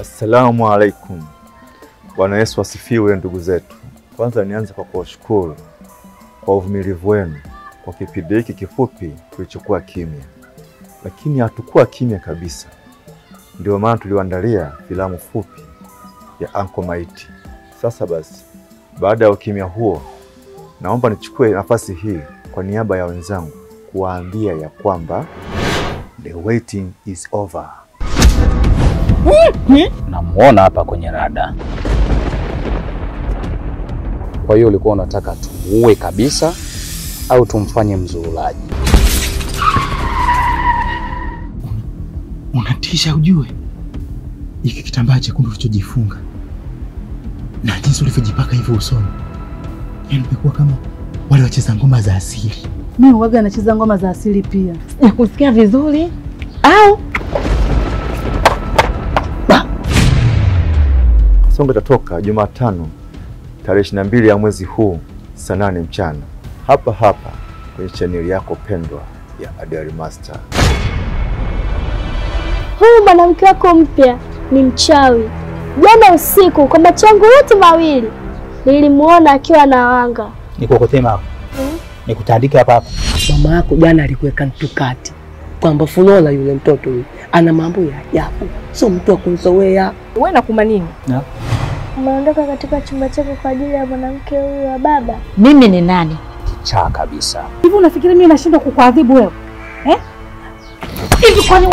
Assalamu alaikum. Bwana Yesu asifiwe ndugu zetu. Kwanza nianze kwa kuwashukuru kwa uvumilivu wenu kwa kipindi hiki kifupi tulichokuwa kimya. Lakini hatukuwa kimya kabisa. Ndio maana tuliwaandalia filamu fupi ya Uncle Mighty. Sasa basi, baada ya ukimya huo, naomba nichukue nafasi hii kwa niaba ya wenzangu kuwaambia ya kwamba the waiting is over. Namuona hapa kwenye rada. Kwa hiyo ulikuwa unataka tumuue kabisa au tumfanye mzuulaji? Unatisha ujue. Hiki kitambaa chekundu ulichojifunga na jinsi ulivyojipaka hivyo usoni. Umekuwa kama wale wacheza ngoma za asili. Mimi huaga nacheza ngoma za asili pia. Sijakusikia vizuri au? Songo itatoka Jumatano tarehe 22 ya mwezi huu saa 8 mchana. Hapa hapa kwenye channel yako pendwa ya Adele Master. Huyu mwanamke wako mpya ni mchawi. Jana usiku kwa macho yangu yote mawili nilimuona akiwa na wanga. Nikukotema. Nikutandika hapa hapa. Mama yako jana alikuweka mtukati kwamba Fulola yule mtoto huyu ana mambo ya ajabu. Sio mtu wa kumzoea. Wewe nakuma nini? Na? Umeondoka katika chumba chako kwa ajili ya mwanamke huyu wa baba. Mimi ni nani? Cha kabisa. Hivi unafikiri mimi nashindwa kukuadhibu wewe? Hivi kwani